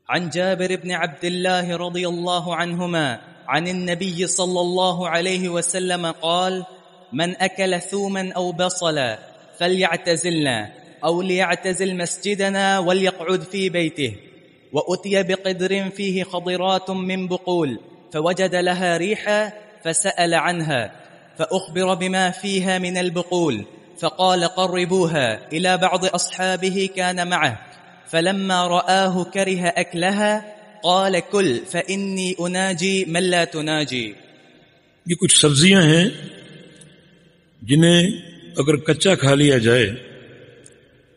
عن جابر بن عبد الله رضي الله عنهما عن النبي صلى الله عليه وسلم قال: من أكل ثوما أو بصلا فليعتزلنا أو ليعتزل مسجدنا وليقعد في بيته. وأتي بقدر فيه خضرات من بقول فوجد لها ريحا فسأل عنها فأخبر بما فيها من البقول فقال: قربوها إلى بعض أصحابه كان معه فلما رآه كره أكلها قال: كل فإني أناجي من لا تناجي. یہ کچھ سبزیاں ہیں جنہیں اگر کچا کھا لیا جائے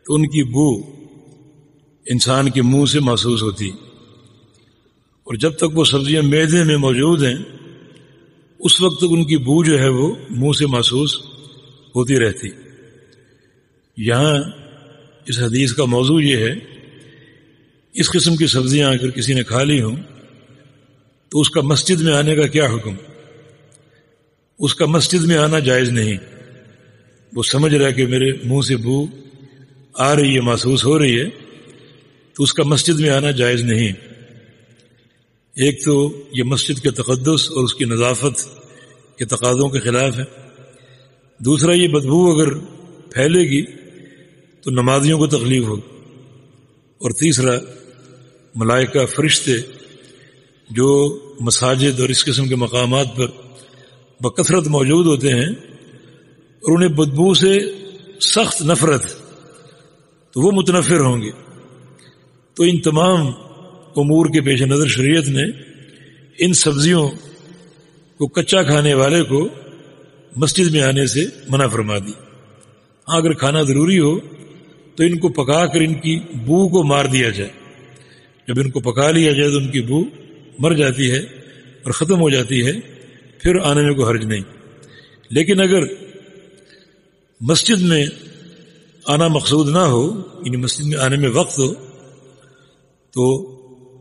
تو ان کی بو انسان کے منہ سے محسوس ہوتی، اور جب تک وہ سبزیاں معدے میں موجود ہیں اس وقت تک ان کی بو جو ہے وہ منہ سے محسوس ہوتی رہتی. یہاں اس حدیث کا موضوع یہ ہے، اس قسم کی سبزیاں اگر کسی نے کھا لی ہوں تو اس کا مسجد میں آنے کا کیا حکم؟ اس کا مسجد میں آنا جائز نہیں. وہ سمجھ رہا ہے کہ میرے منہ سے بو آ رہی ہے، محسوس ہو رہی ہے، تو اس کا مسجد میں آنا جائز نہیں. ایک تو یہ مسجد کے تقدس اور اس کی نظافت کے تقاضوں کے خلاف ہے. دوسرا یہ بدبو اگر پھیلے گی تو نمازیوں کو تکلیف ہوگی. اور تیسرا ملائکہ فرشتے جو مساجد اور اس قسم کے مقامات پر بکثرت موجود ہوتے ہیں اور انہیں بدبو سے سخت نفرت، تو وہ متنفر ہوں گے. تو ان تمام امور کے پیش نظر شریعت نے ان سبزیوں کو کچا کھانے والے کو مسجد میں آنے سے منع فرما دی. ہاں اگر کھانا ضروری ہو تو ان کو پکا کر ان کی بو کو مار دیا جائے. جب ان کو پکا لیا جائے تو ان کی بو مر جاتی ہے اور ختم ہو جاتی ہے، پھر آنے میں کوئی حرج نہیں. لیکن اگر مسجد میں آنا مقصود نہ ہو، یعنی مسجد میں آنے میں وقت ہو، تو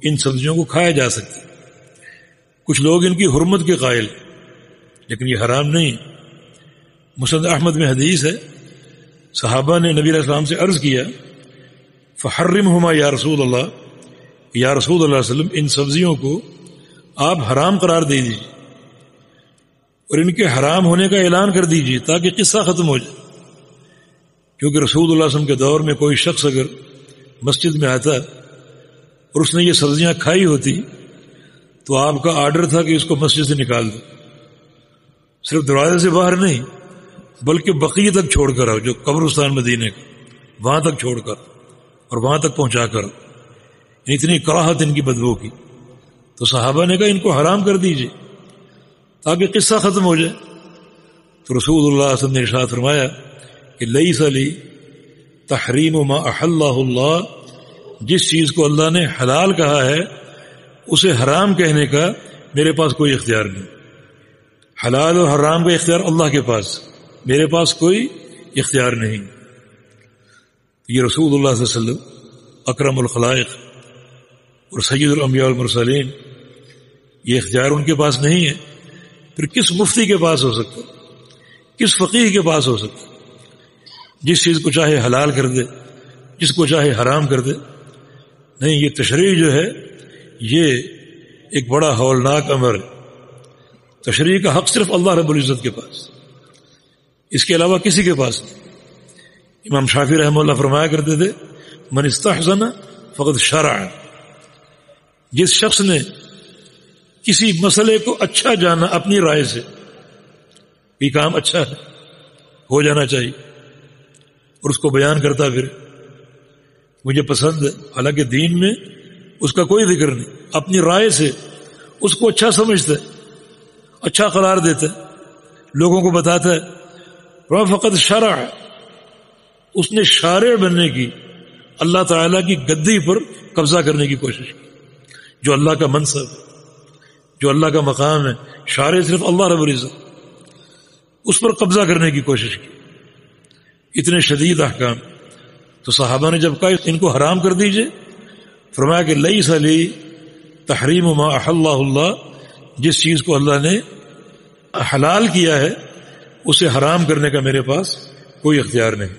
ان سبزیوں کو کھایا جا سکتا. کچھ لوگ ان کی حرمت کے قائل، لیکن یہ حرام نہیں. مسند احمد میں حدیث ہے، صحابہ نے نبی علیہ السلام سے عرض کیا: فحرمہما یا رسول اللہ، یا رسول اللہ علیہ وسلم، ان سبزیوں کو آپ حرام قرار دے دیجیے اور ان کے حرام ہونے کا اعلان کر دیجیے تاکہ قصہ ختم ہو جائے. کیونکہ رسول اللہ علیہ وسلم کے دور میں کوئی شخص اگر مسجد میں آتا اور اس نے یہ سبزیاں کھائی ہوتی تو آپ کا آرڈر تھا کہ اس کو مسجد سے نکال دو. صرف دروازے سے باہر نہیں بلکہ بقیع تک چھوڑ کر آؤ، جو قبرستان مدینے کا، وہاں تک چھوڑ کر اور وہاں تک پہنچا کر. اتنی کراہت ان کی بدبو کی. تو صحابہ نے کہا ان کو حرام کر دیجئے تاکہ قصہ ختم ہو جائے. تو رسول اللہ صلی اللہ علیہ وسلم نے ارشاد فرمایا کہ لیس لی تحریم ما احلہ اللہ، جس چیز کو اللہ نے حلال کہا ہے اسے حرام کہنے کا میرے پاس کوئی اختیار نہیں. حلال اور حرام کا اختیار اللہ کے پاس، میرے پاس کوئی اختیار نہیں. یہ رسول اللہ صلی اللہ علیہ وسلم اکرم الخلائق اور سید الانبیاء والمرسلین، یہ اختیار ان کے پاس نہیں ہے. پھر کس مفتی کے پاس ہو سکتا، کس فقیہ کے پاس ہو سکتا جس چیز کو چاہے حلال کر دے، جس کو چاہے حرام کر دے؟ نہیں، یہ تشریع جو ہے یہ ایک بڑا ہولناک امر ہے. تشریع کا حق صرف اللہ رب العزت کے پاس، اس کے علاوہ کسی کے پاس نہیں. امام شافعی رحمہ اللہ فرمایا کرتے تھے من استحسن فقد شرع، جس شخص نے کسی مسئلے کو اچھا جانا اپنی رائے سے، یہ کام اچھا ہے، ہو جانا چاہیے، اور اس کو بیان کرتا پھر مجھے پسند ہے، حالانکہ دین میں اس کا کوئی ذکر نہیں، اپنی رائے سے اس کو اچھا سمجھتا ہے، اچھا قرار دیتا ہے، لوگوں کو بتاتا ہے، فقط شرع، اس نے شارع بننے کی، اللہ تعالیٰ کی گدی پر قبضہ کرنے کی کوشش کی. جو اللہ کا منصب، جو اللہ کا مقام ہے، شارع صرف اللہ رب العزت، اس پر قبضہ کرنے کی کوشش کی. اتنے شدید احکام. تو صحابہ نے جب کہا ان کو حرام کر دیجئے، فرمایا کہ لیس لی تحریم ما احلہ اللہ، جس چیز کو اللہ نے حلال کیا ہے اسے حرام کرنے کا میرے پاس کوئی اختیار نہیں.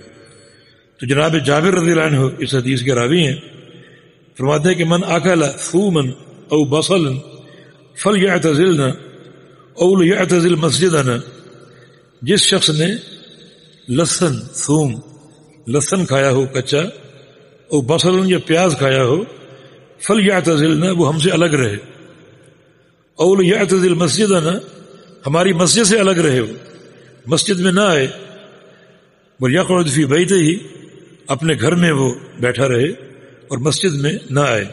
تو جناب جابر رضی اللہ عنہ اس حدیث کے راوی ہیں، فرماتے ہیں کہ من اکل ثوما او بصلا فلیعتزلنا او لیعتزل مسجدنا، جس شخص نے لہسن ثوم لہسن کھایا ہو کچا، او بصل یا پیاز کھایا ہو، فلیعتزلنا وہ ہم سے الگ رہے، او لیعتزل مسجدنا ہماری مسجد سے الگ رہے، وہ مسجد میں نہ آئے، ولیقعد فی بیتہ اپنے گھر میں وہ بیٹھا رہے اور مسجد میں نہ آئے۔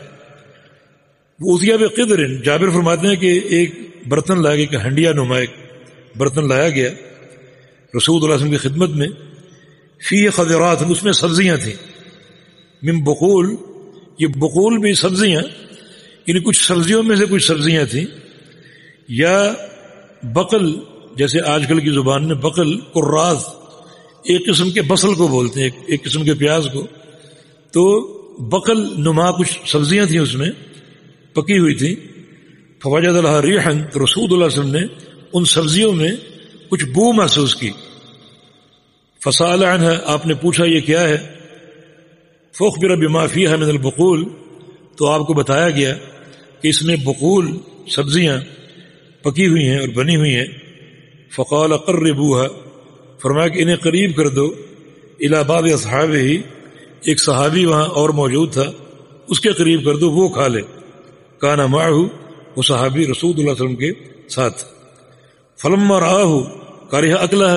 وہ اتیا بقدر، جابر فرماتے ہیں کہ ایک برتن لایا گیا، کہ ہنڈیا نما ایک برتن لایا گیا رسول اللہ علیہ وسلم کی خدمت میں، فی خضرات، اس میں سبزیاں تھیں، من بقول، یہ بقول بھی سبزیاں، یعنی کچھ سبزیوں میں سے کچھ سبزیاں تھیں، یا بقل، جیسے آج کل کی زبان میں بقل قراز، ایک قسم کے بصل کو بولتے ہیں، ایک قسم کے پیاز کو، تو بقل نما کچھ سبزیاں تھیں اس میں پکی ہوئی تھیں، فوجد لها ریحا، تو رسول اللہ علیہ وسلم نے ان سبزیوں میں کچھ بو محسوس کی، فسأل عنها، آپ نے پوچھا یہ کیا ہے، فأخبر بما فيها من البقول، تو آپ کو بتایا گیا کہ اس میں بقول سبزیاں پکی ہوئی ہیں اور بنی ہوئی ہیں، فقال قربوها، فرمایا کہ انہیں قریب کر دو، الی بعض اصحابہ، ایک صحابی وہاں اور موجود تھا، اس کے قریب کر دو، وہ کھا لے، کان معہ، وہ صحابی رسول اللہ علیہ وسلم کے ساتھ، فلما رآہ کرہ اکلہ،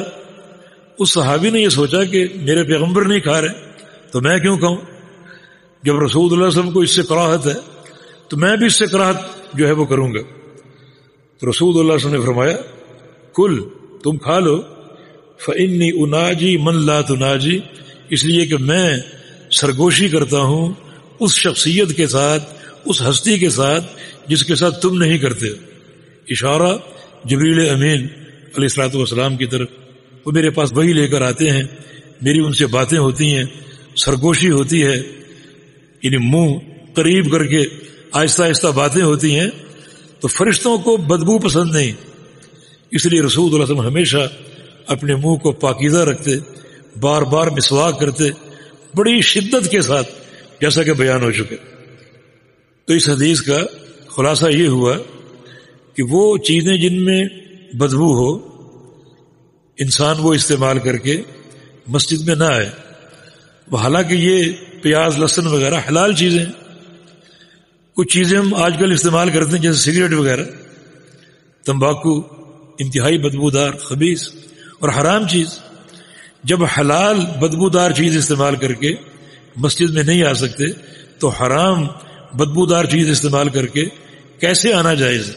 اس صحابی نے یہ سوچا کہ میرے پیغمبر نہیں کھا رہے تو میں کیوں کھاؤں، جب رسول اللہ علیہ وسلم کو اس سے کراہت ہے تو میں بھی اس سے کراہت جو ہے وہ کروں گا، تو رسول اللہ علیہ وسلم نے فرمایا کل، تم کھا لو، فإنی اناجی من لا تناجی، اس لیے کہ میں سرگوشی کرتا ہوں اس شخصیت کے ساتھ، اس ہستی کے ساتھ جس کے ساتھ تم نہیں کرتے، اشارہ جبریل امین علیہ الصلوۃ والسلام کی طرف، وہ میرے پاس وحی لے کر آتے ہیں، میری ان سے باتیں ہوتی ہیں، سرگوشی ہوتی ہے، یعنی منہ قریب کر کے آہستہ آہستہ باتیں ہوتی ہیں، تو فرشتوں کو بدبو پسند نہیں، اس لیے رسول اللہ علیہ وسلم ہمیشہ اپنے منہ کو پاکیزہ رکھتے، بار بار مسواک کرتے، بڑی شدت کے ساتھ، جیسا کہ بیان ہو چکے۔ تو اس حدیث کا خلاصہ یہ ہوا کہ وہ چیزیں جن میں بدبو ہو، انسان وہ استعمال کر کے مسجد میں نہ آئے، حالانکہ یہ پیاز لہسن وغیرہ حلال چیزیں، کچھ چیزیں ہم آج کل استعمال کرتے ہیں جیسے سگریٹ وغیرہ، تمباکو، انتہائی بدبودار، خبیث اور حرام چیز، جب حلال بدبودار چیز استعمال کر کے مسجد میں نہیں آ سکتے تو حرام بدبودار چیز استعمال کر کے کیسے آنا جائز ہے؟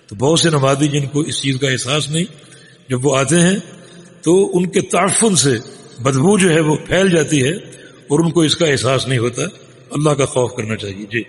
تو بہت سے نمازی جن کو اس چیز کا احساس نہیں، جب وہ آتے ہیں تو ان کے تعفن سے بدبو جو ہے وہ پھیل جاتی ہے اور ان کو اس کا احساس نہیں ہوتا۔ اللہ کا خوف کرنا چاہیے۔ جی